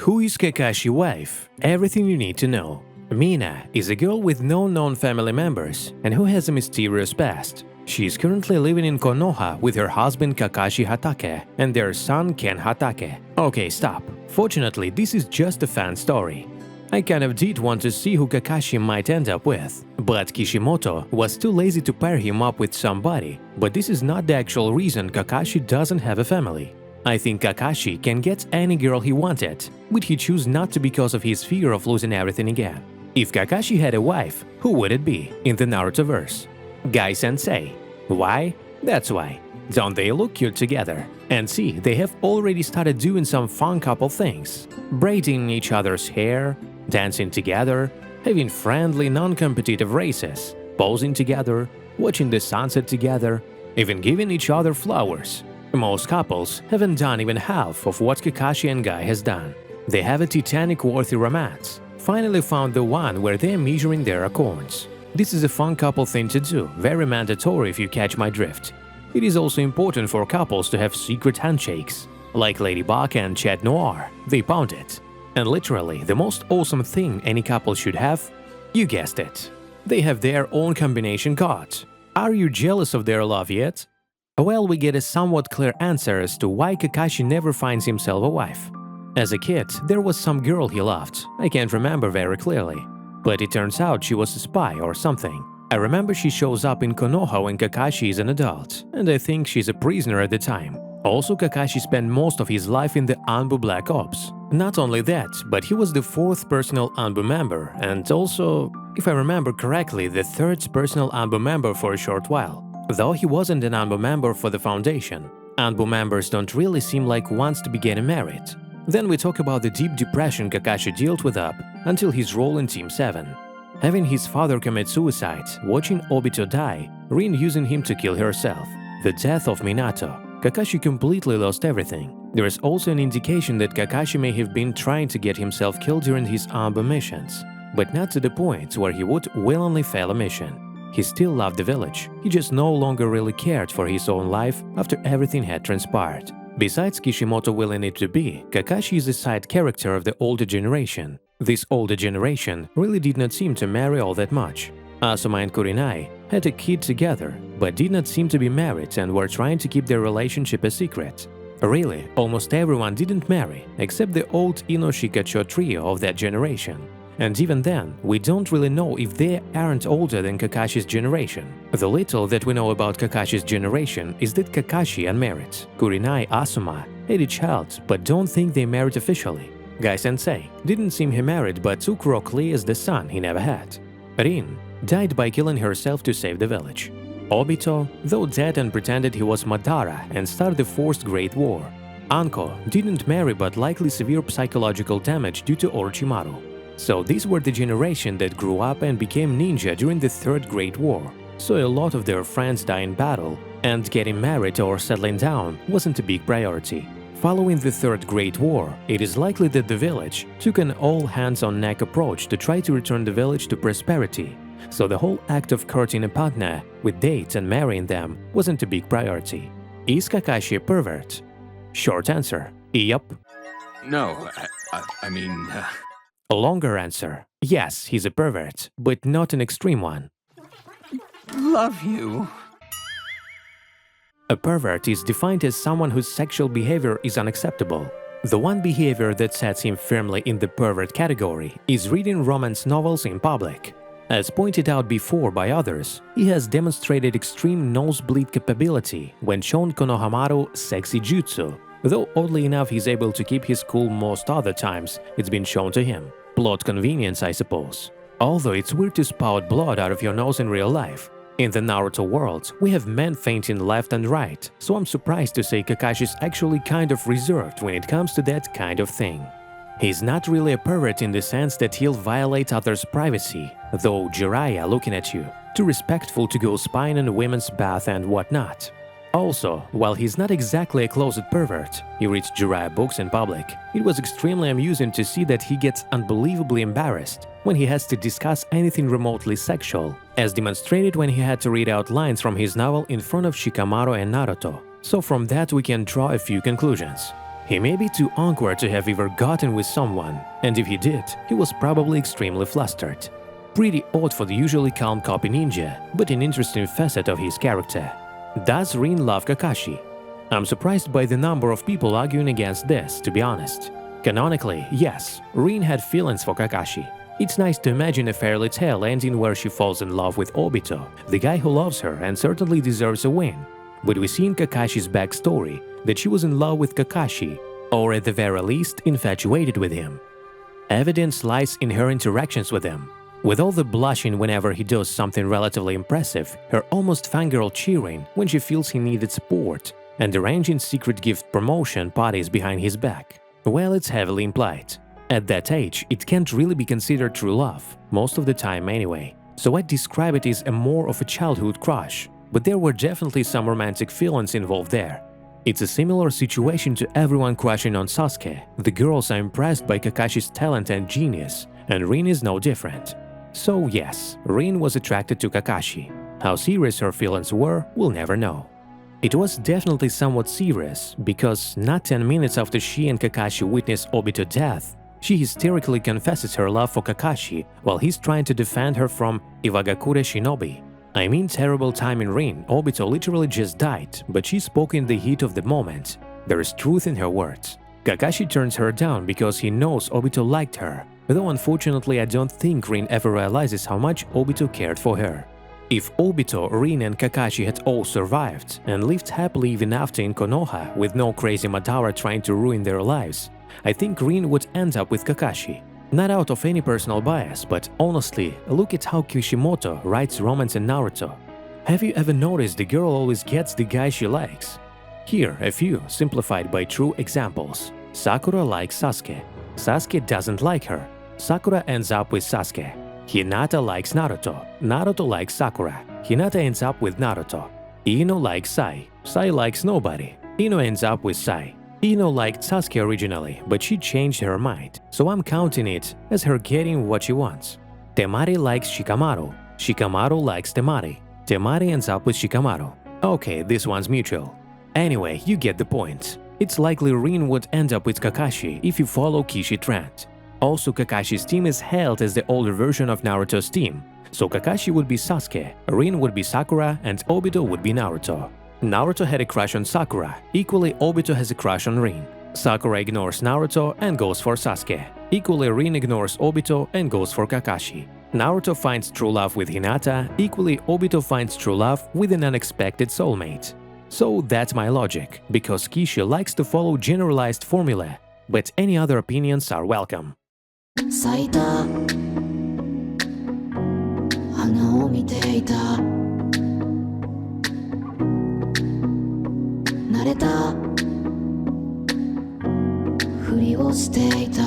Who is Kakashi's wife? Everything you need to know. Mina is a girl with no known family members and who has a mysterious past. She is currently living in Konoha with her husband Kakashi Hatake and their son Ken Hatake. Okay, stop. Fortunately, this is just a fan story. I kind of did want to see who Kakashi might end up with, but Kishimoto was too lazy to pair him up with somebody. But this is not the actual reason Kakashi doesn't have a family. I think Kakashi can get any girl he wanted, but he chose not to because of his fear of losing everything again. If Kakashi had a wife, who would it be in the Naruto-verse? Guy-sensei. Why? That's why. Don't they look cute together? And see, they have already started doing some fun couple things. Braiding each other's hair, dancing together, having friendly non-competitive races, posing together, watching the sunset together, even giving each other flowers. Most couples haven't done even half of what Kakashi and Guy has done. They have a Titanic-worthy romance. Finally found the one where they are measuring their accords. This is a fun couple thing to do, very mandatory if you catch my drift. It is also important for couples to have secret handshakes. Like Ladybug and Chat Noir, they pound it. And literally, the most awesome thing any couple should have, you guessed it. They have their own combination card. Are you jealous of their love yet? Well, we get a somewhat clear answer as to why Kakashi never finds himself a wife. As a kid, there was some girl he loved, I can't remember very clearly. But it turns out she was a spy or something. I remember she shows up in Konoha when Kakashi is an adult, and I think she's a prisoner at the time. Also, Kakashi spent most of his life in the Anbu Black Ops. Not only that, but he was the 4th personal Anbu member, and also, if I remember correctly, the 3rd personal Anbu member for a short while. Though he wasn't an Anbu member for the Foundation. Anbu members don't really seem like ones to be getting married. Then we talk about the deep depression Kakashi dealt with up until his role in Team 7. Having his father commit suicide, watching Obito die, Rin using him to kill herself, the death of Minato. Kakashi completely lost everything. There is also an indication that Kakashi may have been trying to get himself killed during his Anbu missions, but not to the point where he would willingly fail a mission. He still loved the village, he just no longer really cared for his own life after everything had transpired. Besides Kishimoto willing it to be, Kakashi is a side character of the older generation. This older generation really did not seem to marry all that much. Asuma and Kurenai had a kid together, but did not seem to be married and were trying to keep their relationship a secret. Really, almost everyone didn't marry, except the old Inoshikacho trio of that generation. And even then, we don't really know if they aren't older than Kakashi's generation. The little that we know about Kakashi's generation is that Kakashi unmarried. Kurenai Asuma had a child, but don't think they married officially. Guy-sensei didn't seem he married but took Rock Lee as the son he never had. Rin died by killing herself to save the village. Obito, though dead and pretended he was Madara and started the Fourth Great War. Anko didn't marry but likely severe psychological damage due to Orochimaru. So these were the generation that grew up and became ninja during the Third Great War. So a lot of their friends die in battle, and getting married or settling down wasn't a big priority. Following the Third Great War, it is likely that the village took an all-hands-on-neck approach to try to return the village to prosperity. So the whole act of courting a partner with dates and marrying them wasn't a big priority. Is Kakashi a pervert? Short answer, yup. No, I mean… A longer answer, yes, he's a pervert, but not an extreme one. Love you. A pervert is defined as someone whose sexual behavior is unacceptable. The one behavior that sets him firmly in the pervert category is reading romance novels in public. As pointed out before by others, he has demonstrated extreme nosebleed capability when shown Konohamaru sexy jutsu, though oddly enough he's able to keep his cool most other times it's been shown to him. Plot convenience, I suppose. Although it's weird to spout blood out of your nose in real life. In the Naruto world, we have men fainting left and right, so I'm surprised to say Kakashi's actually kind of reserved when it comes to that kind of thing. He's not really a pervert in the sense that he'll violate others' privacy, though Jiraiya looking at you, too respectful to go spying in a women's bath and whatnot. Also, while he's not exactly a closet pervert, he reads Jiraiya books in public. It was extremely amusing to see that he gets unbelievably embarrassed when he has to discuss anything remotely sexual, as demonstrated when he had to read out lines from his novel in front of Shikamaru and Naruto. So from that we can draw a few conclusions. He may be too awkward to have ever gotten with someone, and if he did, he was probably extremely flustered. Pretty odd for the usually calm copy ninja, but an interesting facet of his character. Does Rin love Kakashi? I'm surprised by the number of people arguing against this, to be honest. Canonically, yes, Rin had feelings for Kakashi. It's nice to imagine a fairy tale ending where she falls in love with Obito, the guy who loves her and certainly deserves a win. But we see in Kakashi's backstory that she was in love with Kakashi, or at the very least infatuated with him. Evidence lies in her interactions with him. With all the blushing whenever he does something relatively impressive, her almost fangirl cheering when she feels he needed support, and arranging secret gift promotion parties behind his back. Well, it's heavily implied. At that age, it can't really be considered true love, most of the time anyway, so I'd describe it as more of a childhood crush, but there were definitely some romantic feelings involved there. It's a similar situation to everyone crushing on Sasuke. The girls are impressed by Kakashi's talent and genius, and Rin is no different. So yes, Rin was attracted to Kakashi. How serious her feelings were, we'll never know. It was definitely somewhat serious, because not 10 minutes after she and Kakashi witness Obito's death, she hysterically confesses her love for Kakashi while he's trying to defend her from Iwagakure Shinobi. I mean, terrible time in Rin, Obito literally just died, but she spoke in the heat of the moment. There is truth in her words. Kakashi turns her down because he knows Obito liked her, though unfortunately I don't think Rin ever realizes how much Obito cared for her. If Obito, Rin and Kakashi had all survived and lived happily even after in Konoha with no crazy Madara trying to ruin their lives, I think Rin would end up with Kakashi. Not out of any personal bias, but honestly, look at how Kishimoto writes romance in Naruto. Have you ever noticed the girl always gets the guy she likes? Here, a few, simplified by true examples. Sakura likes Sasuke. Sasuke doesn't like her. Sakura ends up with Sasuke. Hinata likes Naruto. Naruto likes Sakura. Hinata ends up with Naruto. Ino likes Sai. Sai likes nobody. Ino ends up with Sai. Ino liked Sasuke originally, but she changed her mind, so I'm counting it as her getting what she wants. Temari likes Shikamaru. Shikamaru likes Temari. Temari ends up with Shikamaru. Okay, this one's mutual. Anyway, you get the point. It's likely Rin would end up with Kakashi if you follow Kishi trend. Also, Kakashi's team is held as the older version of Naruto's team, so Kakashi would be Sasuke, Rin would be Sakura, and Obito would be Naruto. Naruto had a crush on Sakura, equally Obito has a crush on Rin. Sakura ignores Naruto and goes for Sasuke. Equally Rin ignores Obito and goes for Kakashi. Naruto finds true love with Hinata, equally Obito finds true love with an unexpected soulmate. So that's my logic, because Kishi likes to follow generalized formula, but any other opinions are welcome. 咲いた花を見ていた慣れたふりをしていた